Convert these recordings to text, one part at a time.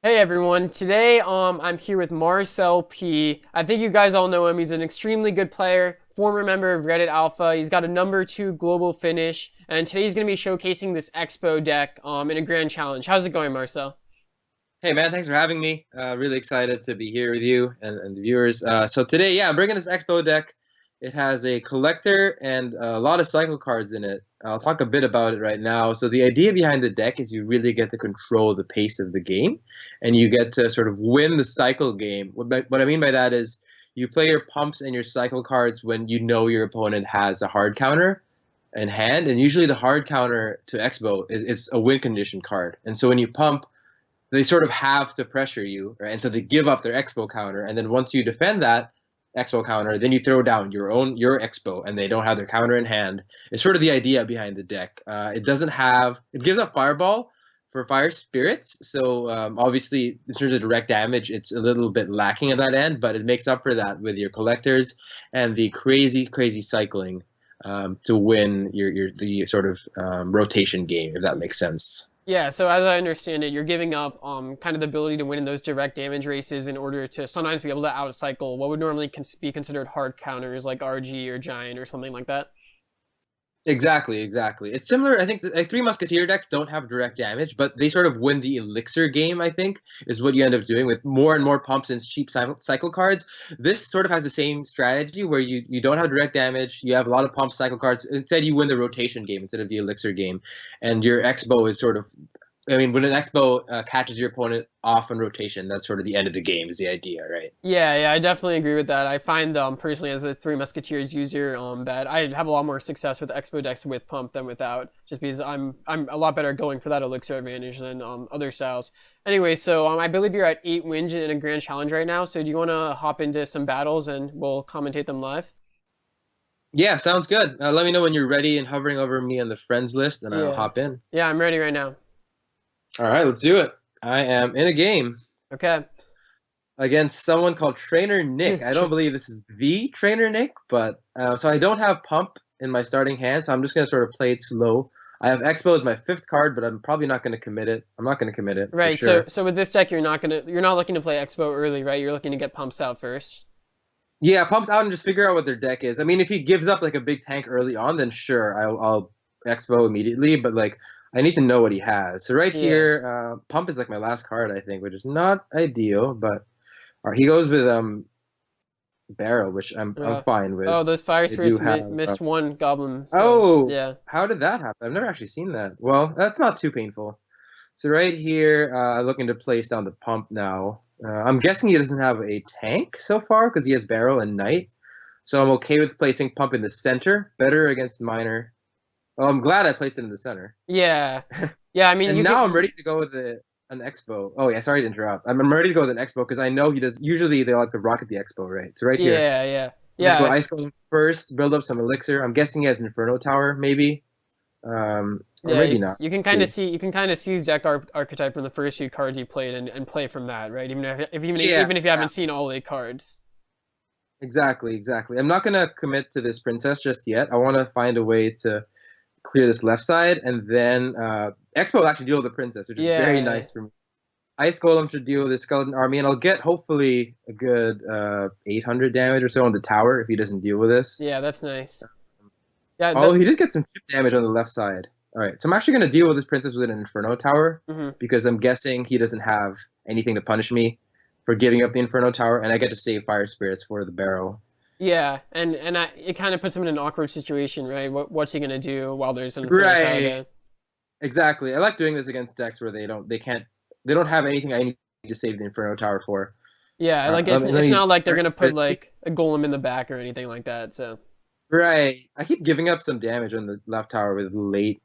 Hey everyone, today I'm here with Marcel P. I think you guys all know him. He's an extremely good player, former member of Reddit Alpha. He's got a number 2 global finish, and today he's going to be showcasing this Expo deck in a grand challenge. How's it going, Marcel? Hey man, thanks for having me. Really excited to be here with you and the viewers. So today, yeah, I'm bringing this Expo deck. It has a collector and a lot of cycle cards in it. I'll talk a bit about it right now. So the idea behind the deck is you really get to control the pace of the game, and you get to sort of win the cycle game. What I mean by that is you play your pumps and your cycle cards when you know your opponent has a hard counter in hand, and usually the hard counter to Expo is a win condition card. And so when you pump they sort of have to pressure you, right? And so they give up their expo counter, and then once you defend that expo counter, then you throw down your expo, and they don't have their counter in hand. It's sort of the idea behind the deck. It gives up fireball for fire spirits, so obviously in terms of direct damage, it's a little bit lacking at that end, but it makes up for that with your collectors and the crazy cycling to win the sort of rotation game, if that makes sense. Yeah, so as I understand it, you're giving up kind of the ability to win in those direct damage races in order to sometimes be able to outcycle what would normally be considered hard counters like RG or Giant or something like that. Exactly. It's similar. I think the like, Three Musketeer decks don't have direct damage, but they sort of win the elixir game, I think, is what you end up doing with more and more pumps and cheap cycle cards. This sort of has the same strategy where you don't have direct damage, you have a lot of pump cycle cards. Instead, you win the rotation game instead of the elixir game. And your Expo is sort of I mean, when an Expo catches your opponent off on rotation, that's sort of the end of the game, is the idea, right? Yeah, I definitely agree with that. I find personally as a Three Musketeers user that I have a lot more success with Expo decks with pump than without, just because I'm a lot better going for that elixir advantage than other styles. Anyway, so I believe you're at 8 wins in a grand challenge right now. So do you want to hop into some battles and we'll commentate them live? Yeah, sounds good. Let me know when you're ready and hovering over me on the friends list, and I'll Yeah, hop in. yeah, I'm ready right now. All right, let's do it. I am in a game Okay. against someone called Trainer Nick. I don't believe this is the Trainer Nick, but so I don't have Pump in my starting hand, so I'm just gonna sort of play it slow. I have Expo as my fifth card, but I'm probably not gonna commit it. I'm not gonna commit it for Right. So sure. so with this deck, you're not looking to play Expo early, right? You're looking to get pumps out first. Yeah, Pump's out and just figure out what their deck is. I mean, if he gives up like a big tank early on, then sure, I'll Expo immediately. But like, I need to know what he has. So right Yeah. here, Pump is like my last card, I think, which is not ideal. But all right, he goes with Barrel, which I'm Uh, fine with. oh, those fire I do spirits have. missed one goblin. Oh, Yeah. how did that happen? I've never actually seen that. Well, that's not too painful. So right here, I'm looking to place down the Pump now. I'm guessing he doesn't have a tank so far because he has Barrel and Knight. So I'm okay with placing Pump in the center. Better against Miner. Well, I'm glad I placed it in the center. Yeah. Yeah. I mean, And you now I'm ready could. to go with an Expo. Oh yeah, sorry to interrupt. I'm ready to go with an Expo because I know he does. Usually they like to rocket the Expo, right? So right here, Yeah. Yeah. I'm gonna go Yeah. Ice Golem first, build up some Elixir. I'm guessing he has Inferno Tower, maybe, or Yeah. maybe not. You can Let's kind of see. see his deck archetype from the first few cards you played and play from that, right? Yeah, Even if you haven't seen all 8 cards. exactly. I'm not gonna commit to this princess just yet. I want to find a way to clear this left side, and then Expo will actually deal with the princess, which is very Yeah. nice for me. Ice Golem should deal with the skeleton army, and I'll get hopefully a good 800 damage or so on the tower if he doesn't deal with this. Yeah. That's nice. Yeah. Although he did get some chip damage on the left side. All right, so I'm actually going to deal with this princess with an Inferno Tower Mhm. because I'm guessing he doesn't have anything to punish me for giving up the Inferno Tower, and I get to save Fire Spirits for the barrel. Yeah, it kind of puts him in an awkward situation, right? What's he gonna do while there's an Inferno Tower Right, there? exactly. I like doing this against decks where they don't have anything I need to save the Inferno Tower for. Yeah, All like right, let it's me not like they're first gonna put first like a golem in the back or anything like that. So Right. I keep giving up some damage on the left tower with late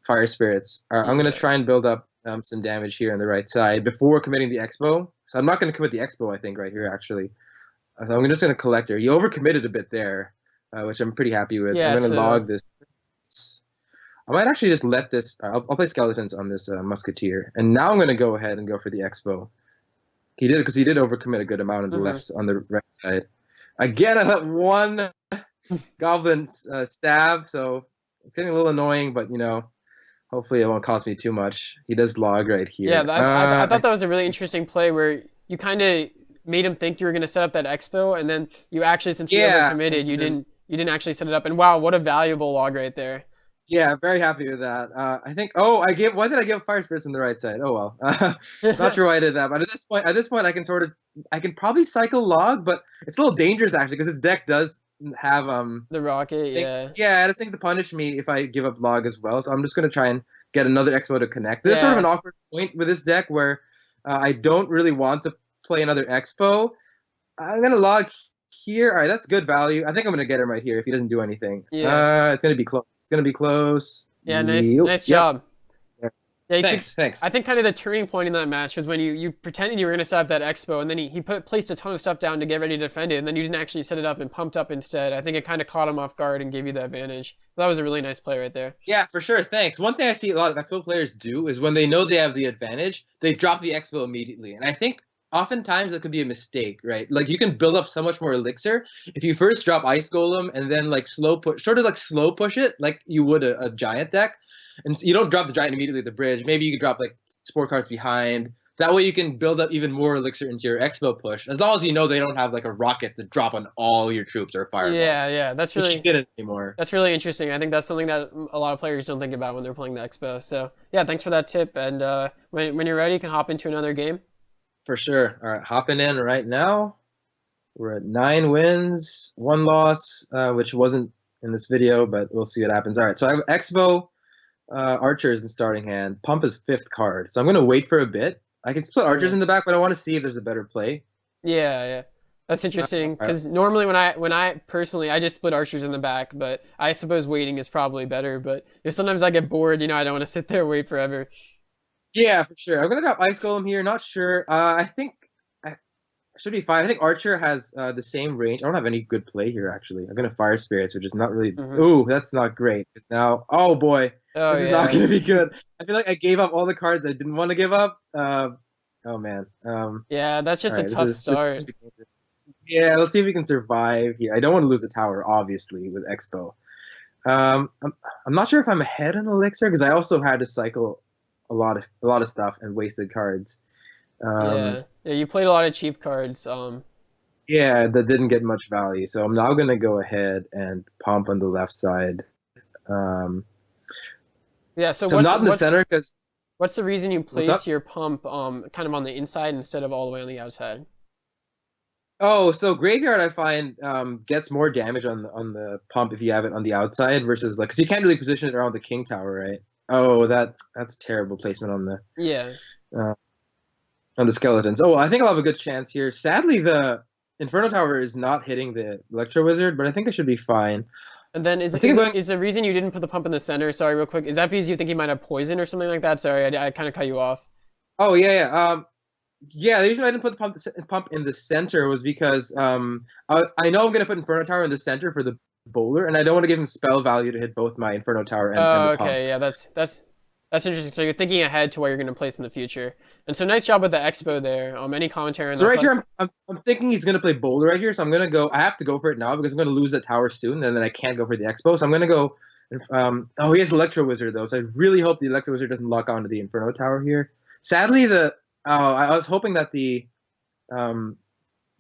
fire spirits. I'm gonna yeah, try and build up some damage here on the right side before committing the expo. So I'm not gonna commit the expo, I think, right here actually. So I'm just gonna collect her. You overcommitted a bit there, which I'm pretty happy with. I'm yeah. gonna So log this. I might actually just let this. I'll play skeletons on this musketeer, and now I'm gonna go ahead and go for the expo. He did overcommit a good amount on the mhm. left on the right side. Again, I let one goblin stab, so it's getting a little annoying, but Hopefully, it won't cost me too much. He does log right Yeah, here. I thought that was a really interesting play where you kind of made him think you were going to set up that expo, and then you actually, since he Yeah, overcommitted, and then you didn't actually set it up. And wow, what a valuable log right there. yeah, very happy with that. I think. Oh, I gave. Why did I give Fire Spirits on the right side? Oh well. Not sure why I did that, but at this point, I can sort of, I can probably cycle log, but it's a little dangerous actually because his deck does have The rocket, think, yeah, yeah, this thing's to punish me if I give up log as well. So I'm just gonna try and get another expo to connect. There's sort of an yeah, awkward point with this deck where I don't really want to play another expo. I'm gonna log here. All right, that's good value. I think I'm gonna get him right here if he doesn't do anything. yeah, It's gonna be close. It's gonna be close. yeah. Yep. Nice Yep. job. Yeah, you could. Thanks. Thanks. I think kind of the turning point in that match was when you pretended you were going to set up that expo, and then placed a ton of stuff down to get ready to defend it, and then you didn't actually set it up and pumped up instead. I think it kind of caught him off guard and gave you the advantage. So that was a really nice play right there. Yeah, for sure. Thanks. One thing I see a lot of expo players do is when they know they have the advantage, they drop the expo immediately, and I think oftentimes that could be a mistake, right? Like you can build up so much more elixir if you first drop Ice Golem and then like slow push, sort of like slow push it, like you would a giant deck, and so you don't drop the giant immediately at the bridge. Maybe you could drop like sport cards behind. That way you can build up even more elixir into your expo push, as long as you know they don't have like a rocket to drop on all your troops or a fireball. Yeah, Which you didn't anymore. that's really interesting. I think that's something that a lot of players don't think about when they're playing the expo. So yeah, thanks for that tip. And when you're ready, you can hop into another game. For sure. All right, hopping in right now. We're at 9 wins, 1 loss, which wasn't in this video, but we'll see what happens. All right, so I have Expo Archers in starting hand. Pump is 5th card. So I'm going to wait for a bit. I can split Archers in the back, but I want to see if there's a better play. Yeah. That's interesting All right. because normally when I personally I just split archers in the back, but I suppose waiting is probably better. But sometimes I get bored, I don't want to sit there and wait forever. Yeah, for sure. I'm going to drop Ice Golem here. Not sure. I think I should be fine. I think Archer has the same range. I don't have any good play here, actually. I'm going to Fire Spirits, which is not really... Ooh, that's not great. Because now... Oh, boy. Oh, this is not going to be good. I feel like I gave up all the cards I didn't want to give up. Oh, man. Yeah, that's just a tough start. Yeah, let's see if we can survive here. I don't want to lose a tower, obviously, with Expo. I'm not sure if I'm ahead on Elixir, because I also had to cycle a lot of stuff and wasted cards. Yeah, you played a lot of cheap cards. Yeah, that didn't get much value. So I'm now going to go ahead and pump on the left side. Yeah, so I'm not in the center because... What's the reason you placed your pump kind of on the inside instead of all the way on the outside? Oh, so Graveyard I find gets more damage on the pump if you have it on the outside versus like, because you can't really position it around the King Tower, right? Oh, that's terrible placement on the skeletons. Oh, I think I'll have a good chance here. Sadly, the Inferno Tower is not hitting the Electro Wizard, but I think I should be fine. And then is the reason you didn't put the pump in the center? Sorry, real quick. Is that because you think he might have poison or something like that? Sorry, I kind of cut you off. Oh yeah. Yeah, the reason I didn't put the pump in the center was because I know I'm going to put Inferno Tower in the center for the bowler, and I don't want to give him spell value to hit both my Inferno Tower and the pump. Okay, yeah, that's interesting. So you're thinking ahead to what you're going to place in the future. And so nice job with the expo there. Any commentary on that? So right here, I'm thinking he's going to play bowler right here, so I'm going to go. I have to go for it now because I'm going to lose that tower soon, and then I can't go for the expo. So I'm going to go. Oh, he has Electro Wizard though, so I really hope the Electro Wizard doesn't lock onto the Inferno Tower here. Sadly, I was hoping that the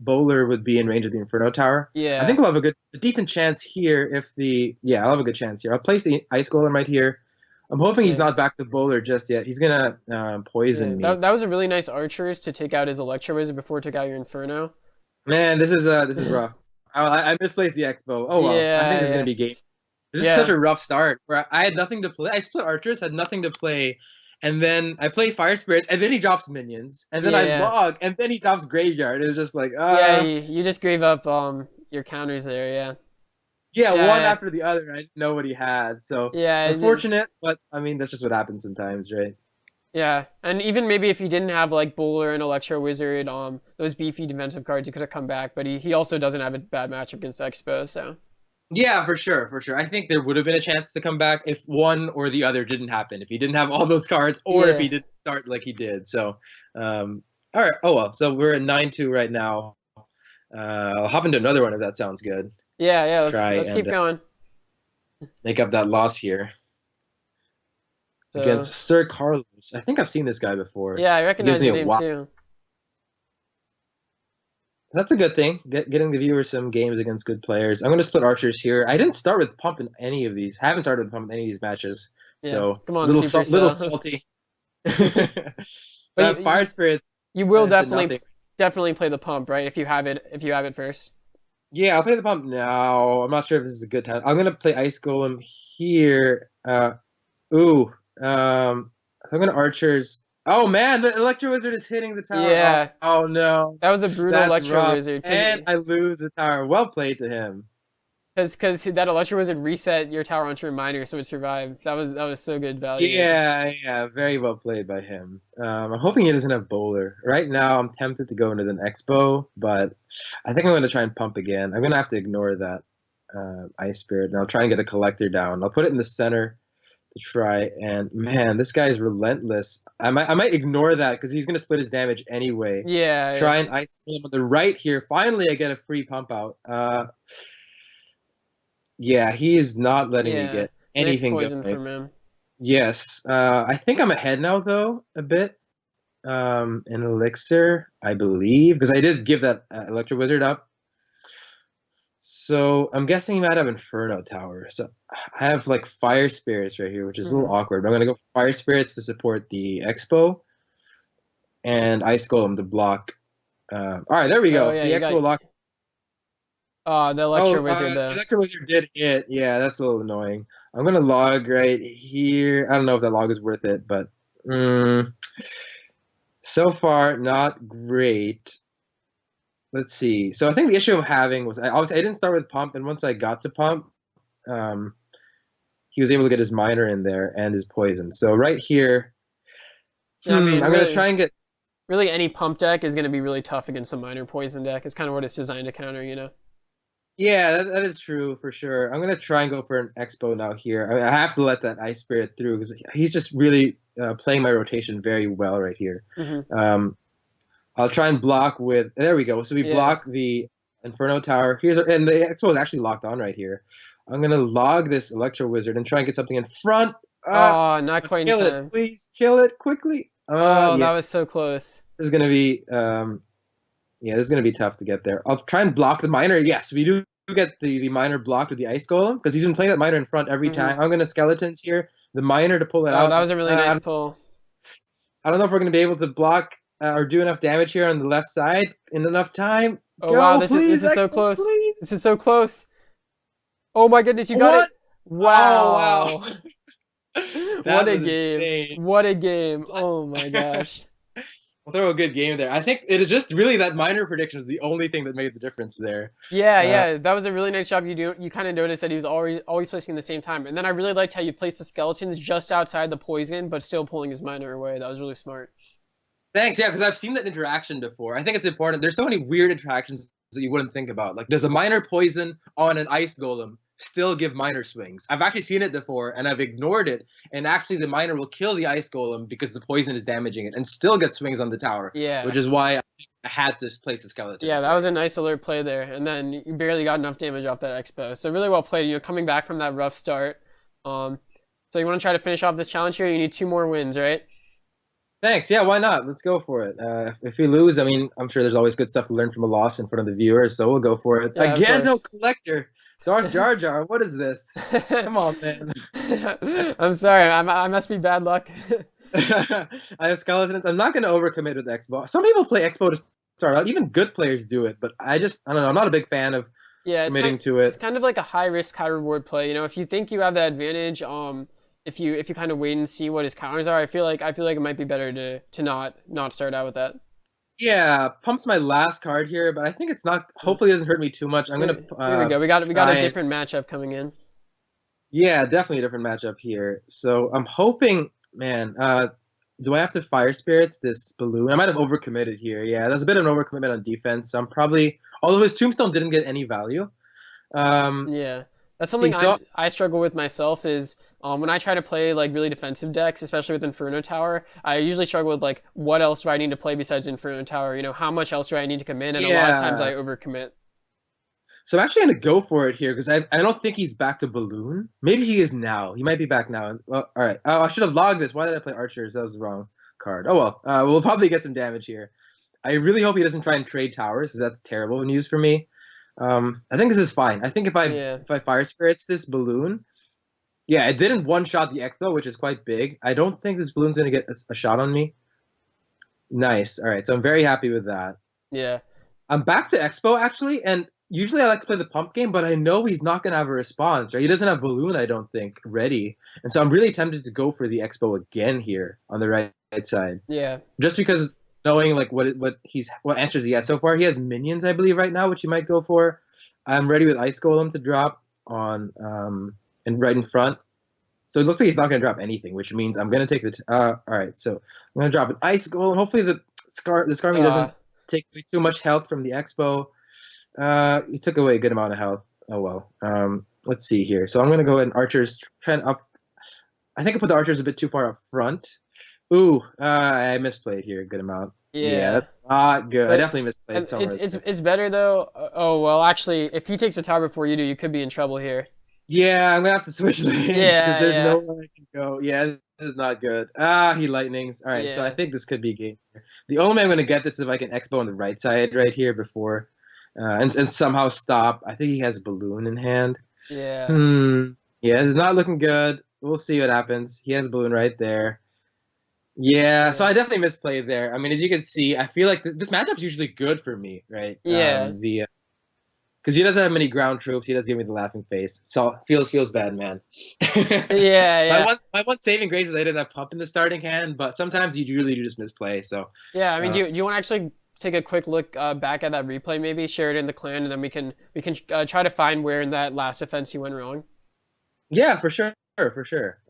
bowler would be in range of the Inferno Tower. Yeah. I think we'll have a decent chance here if I'll have a good chance here. I'll place the Ice Golem right here. I'm hoping he's not back to bowler just yet. He's gonna poison me. That was a really nice archers to take out his Electro Wizard before it took out your Inferno. Man, this is rough. I misplaced the expo. Oh well, I think this is gonna be game. This is such a rough start where I had nothing to play. I split archers, had nothing to play, and then I play Fire Spirits, and then he drops minions, and then I log, and then he drops Graveyard. It's just like yeah, you just gave up your counters there, Yeah, one after the other. I didn't know what he had, so unfortunate. But I mean, that's just what happens sometimes, right? Yeah, and even maybe if he didn't have like Bowler and Electro Wizard, those beefy defensive cards, he could have come back. But he also doesn't have a bad matchup against Expo, so. Yeah, for sure. I think there would have been a chance to come back if one or the other didn't happen. If he didn't have all those cards, or if he didn't start like he did. So, all right. Oh well. So we're at 9-2 right now. I'll hop into another one if that sounds good. Yeah. Let's keep going. Make up that loss here. So against Sir Carlos. I think I've seen this guy before. yeah, I He gives recognize me the a name wow. too. That's a good thing. Getting the viewers some games against good players. I'm going to split archers here. I didn't start with pump in any of these. Haven't started with pump in any of these matches. Yeah, So come on, little Supercell. salty. So But I have fire spirits you will to nothing. definitely play the pump, right? If you have it first. Yeah, I'll play the pump now. I'm not sure if this is a good time. I'm gonna play Ice Golem here. Ooh. I'm gonna archers. Oh man, the Electro Wizard is hitting the tower. Yeah, Oh no, that was a brutal that's Electro rough. Wizard And I lose the tower. Well played to him. because that Electro Wizard reset your tower onto a miner, so it survived. That was so good value. Yeah, yeah, very well played by him. I'm hoping he doesn't have bowler. Right now, I'm tempted to go into an Expo, but I think I'm going to try and pump again. I'm going to have to ignore that Ice Spirit, and I'll try and get a collector down. I'll put it in the center to try. And man, this guy is relentless. I might ignore that because he's going to split his damage anyway. Yeah, yeah, Try and ice him on the right here. Finally, I get a free pump out. Yeah, he is not letting me yeah. get Nice anything poison going. from him. Yes. I think I'm ahead now, though, a bit. An elixir, I believe, because I did give that Electro Wizard up. So I'm guessing he might have Inferno Tower. So I have like Fire Spirits right here, which is a little awkward. But I'm gonna go Fire Spirits to support the Expo, and Ice Golem to block. All right, there we Oh go. yeah, The you Expo got locks. the Oh, Electro Wizard the though. Electro Wizard did hit. Yeah, that's a little annoying. I'm gonna log right here. I don't know if that log is worth it, but so far not great. Let's see. So I think the issue I'm having was obviously I didn't start with pump, and once I got to pump, um, he was able to get his miner in there and his poison. So right here, Yeah, I mean, I'm gonna try and get. really any pump deck is going to be really tough against a miner poison deck. It's kind of what it's designed to counter, you know. Yeah, that is true for sure. I'm gonna try and go for an expo now here. I have to let that ice spirit through because he's just really playing my rotation very well right here. Um, I'll try and block with. There we go. So we Yeah. block the Inferno Tower. And the Expo is actually locked on right here. I'm gonna log this Electro Wizard and try and get something in front. Oh, not quite in Kill time. it, please kill it quickly. Oh, Yeah, that was so close. this is gonna be yeah, this is gonna be tough to get there. I'll try and block the miner. Yes, we do get the miner blocked with the Ice Golem because he's been playing that miner in front every time. I'm gonna skeletons here. The miner to pull it out. Oh, that was a really nice pull. I don't know if we're gonna be able to block or do enough damage here on the left side in enough time. Oh Go, wow, please, this is so Expo, close. please. This is so close. Oh my goodness, you got What? it. Wow. Oh, wow. What a was game. insane. What a game. Oh my gosh. We'll throw a good game there. I think it is just really that minor prediction was the only thing that made the difference there. Yeah, that was a really nice job. You kind of noticed that he was always placing the same time, and then I really liked how you placed the skeletons just outside the poison, but still pulling his miner away. That was really smart. Thanks, yeah, because I've seen that interaction before. I think it's important. There's so many weird interactions that you wouldn't think about. Like, does a minor poison on an ice golem still give minor swings? I've actually seen it before, and I've ignored it. And actually, the minor will kill the ice golem because the poison is damaging it, and still get swings on the tower. Yeah. Which is why I had to place the skeleton. Yeah, that was a nice alert play there, and then you barely got enough damage off that expo. So really well played. You know, coming back from that rough start. So you want to try to finish off this challenge here? You need 2 more wins, right? Thanks. Yeah, why not? Let's go for it. If we lose, I mean, I'm sure there's always good stuff to learn from a loss in front of the viewers, so we'll go for it. Yeah, Again, no collector. darthjarjar, what is this? Come on, man. I'm sorry. I must be bad luck. I have skeletons. I'm not going to overcommit with Expo. Some people play Expo to start out. Even good players do it, but I don't know. I'm not a big fan of committing to it. It's kind of like a high risk, high reward play. You know, if you think you have the advantage, if you kind of wait and see what his counters are, I feel like it might be better to not start out with that. Yeah, pump's my last card here, but I think it's not. Hopefully, it doesn't hurt me too much. I'm gonna. Here we go. We got a different matchup coming in. Yeah, definitely a different matchup here. So I'm hoping, man. Do I have to fire spirits this balloon? I might have overcommitted here. Yeah, that's a bit of an overcommitment on defense. So I'm probably, although his tombstone didn't get any value. Yeah. That's something I struggle with myself is when I try to play like really defensive decks, especially with Inferno Tower, I usually struggle with like what else do I need to play besides Inferno Tower? You know, how much else do I need to commit? And a lot of times I overcommit. So I'm actually gonna go for it here because I don't think he's back to balloon. Maybe he is now. He might be back now. Well, all right. Oh, I should have logged this. Why did I play archers? That was the wrong card. Oh well. We'll probably get some damage here. I really hope he doesn't try and trade towers because that's terrible news for me. I think this is fine. I think Yeah. if I fire spirits this balloon, yeah, it didn't one shot the expo, which is quite big. I don't think this balloon's gonna get a shot on me. Nice. All right. So I'm very happy with that. Yeah. I'm back to expo actually, and usually I like to play the pump game, but I know he's not gonna have a response. Right? He doesn't have balloon, I don't think, ready, and so I'm really tempted to go for the expo again here on the right side, Yeah. just because knowing like what answers he has so far. He has minions, I believe, right now, which he might go for. I'm ready with ice golem to drop on and right in front. So it looks like he's not gonna drop anything, which means I'm gonna take the. All right, so I'm gonna drop an ice golem. Hopefully the Skarmy doesn't take away too much health from the expo. He took away a good amount of health. Oh well. Let's see here. So I'm gonna go ahead and archers trend up. I think I put the archers a bit too far up front. Ooh, I misplayed here a good amount. Yeah, Yeah. that's not good. I But definitely misplayed somewhere. it's better though. Oh well, actually, if he takes a tower before you do, you could be in trouble here. Yeah, I'm gonna have to switch lanes because Yeah, there's yeah, nowhere I can go. Yeah, this is not good. Ah, he lightnings. All right, so I yeah, think this could be a game. The only way I'm gonna get this is if I can expo on the right side right here before, and somehow stop. I think he has a balloon in hand. yeah, Hmm. Yeah, it's not looking good. We'll see what happens. He has a balloon right there. Yeah, so yeah, I definitely misplayed there. I mean, as you can see, I feel like this matchup's usually good for me, right? yeah, The because he doesn't have many ground troops. He does give me the laughing face. So feels bad, man. yeah, my yeah, one saving grace is I didn't have pump in the starting hand, but sometimes you really do just misplay. So yeah. I mean, uh, do you want to actually take a quick look back at that replay, maybe share it in the clan, and then we can try to find where in that last offense you went wrong. yeah, for sure.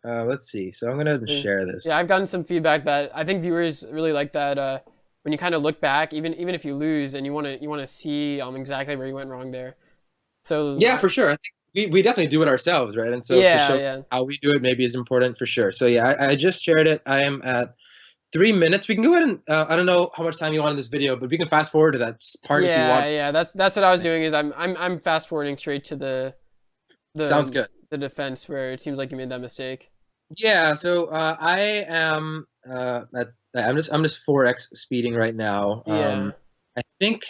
Let's see. So I'm gonna Yeah, share yeah, this. I've gotten some feedback that I think viewers really like that. When you kind of look back, even if you lose, and you want to see exactly where you went wrong there. So Yeah, for sure. I think we definitely do it ourselves, right? And so to yeah, show yeah. how we do it maybe is important for sure. So yeah, I just shared it. I am at 3 minutes. We can go ahead and I don't know how much time you want in this video, but we can fast forward to that part if you Yeah, want. yeah, that's what I was doing. Is I'm fast forwarding straight to Sounds the good. the defense where it seems like you made that mistake. Yeah, so I am I'm just 4x speeding right now. Yeah. I think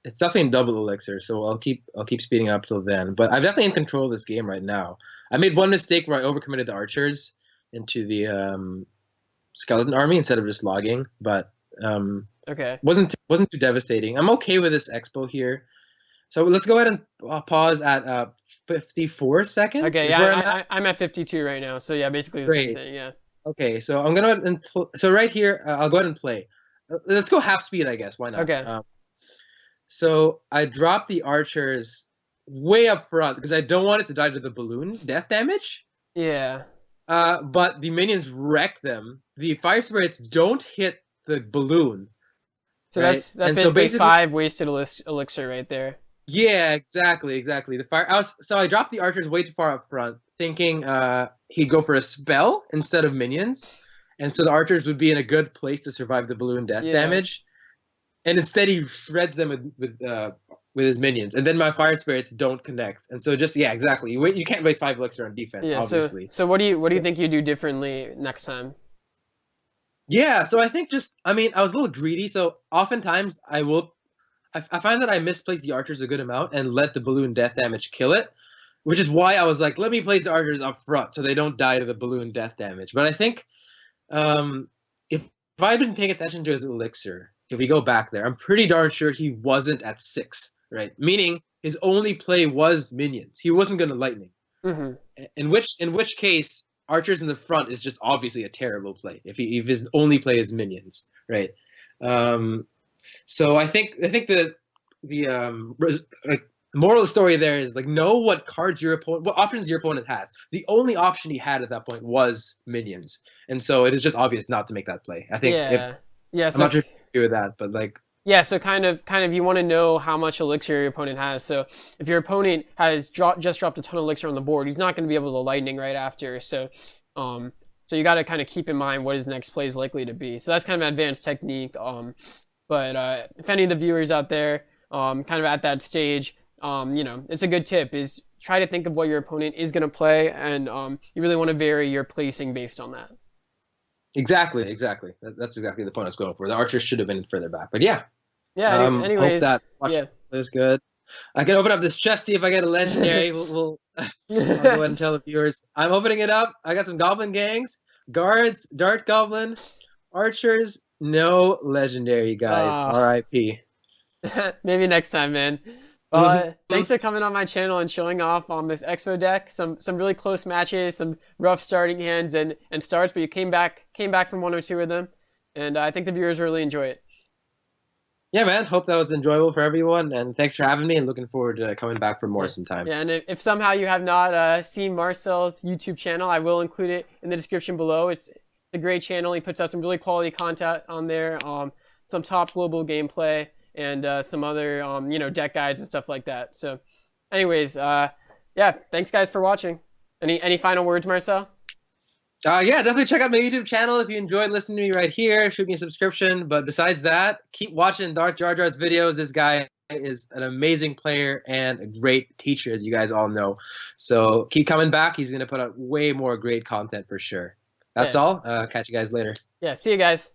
it's definitely in double elixir, so I'll keep speeding up till then. But I'm definitely in control of this game right now. I made one mistake where I overcommitted the archers into the skeleton army instead of just logging, but Okay. wasn't too devastating. I'm okay with this expo here. So let's go ahead and pause at 54 seconds Okay. is Yeah. where I'm at. I'm at 52 right now. So yeah, basically the same Great. thing. Yeah. Okay, so I'm gonna so right here I'll go ahead and play. Let's go half speed, I guess. Why not? Okay. So I drop the archers way up front because I don't want it to die to the balloon death damage. Yeah. But the minions wreck them. The fire spirits don't hit the balloon, So right? that's And so basically basically, 5 wasted elixir right there. yeah, exactly. So I dropped the archers way too far up front, thinking he'd go for a spell instead of minions, and so the archers would be in a good place to survive the balloon death Yeah. damage. And instead he shreds them with his minions, and then my fire spirits don't connect, and so just yeah, exactly. You can't waste 5 elixir on defense, Yeah. obviously. So what do you think you do differently next time? Yeah, so I think just I mean I was a little greedy, so oftentimes I find that I misplace the archers a good amount and let the balloon death damage kill it, which is why I was like, let me place the archers up front so they don't die to the balloon death damage. But I think if I'd been paying attention to his elixir, if we go back there, I'm pretty darn sure he wasn't at 6, right? Meaning his only play was minions. He wasn't going to lightning. Mm-hmm. In which case, archers in the front is just obviously a terrible play if his only play is minions, right? So I think like moral of the story there is like know what options your opponent has. The only option he had at that point was minions, and so it is just obvious not to make that play. I think Yeah. Yeah. I'm not sure if you agree with that, but like Yeah, so kind of, you want to know how much elixir your opponent has. So if your opponent has just dropped a ton of elixir on the board, he's not going to be able to lightning right after. So you got to kind of keep in mind what his next play is likely to be. So that's kind of an advanced technique. But if any of the viewers out there, kind of at that stage, it's a good tip is try to think of what your opponent is going to play, and you really want to vary your placing based on that. Exactly, exactly. That's exactly the point I was going for. The archers should have been further back, but yeah. Yeah. Hope Anyways, that yeah. is good. I can open up this chest, see if I get a legendary. We'll I'll go ahead and tell the viewers. I'm opening it up. I got some goblin gangs, guards, dart goblin, archers. No legendary, guys. R.I.P. Maybe next time, man. Thanks for coming on my channel and showing off on this Expo deck. Some really close matches, some rough starting hands and starts, but you came back from one or two of them, and I think the viewers really enjoy it. Yeah, man. Hope that was enjoyable for everyone, and thanks for having me. And looking forward to coming back for more sometime. Yeah, and if somehow you have not seen Marcel's YouTube channel, I will include it in the description below. It's a great channel. He puts out some really quality content on there. Some top global gameplay and some other deck guides and stuff like that. So, anyways, yeah, thanks guys for watching. Any final words, Marcel? Yeah, definitely check out my YouTube channel if you enjoyed listening to me right here. Shoot me a subscription. But besides that, keep watching darthjarjar's videos. This guy is an amazing player and a great teacher, as you guys all know. So keep coming back. He's going to put out way more great content for sure. That's all. Catch you guys later. Yeah, see you guys.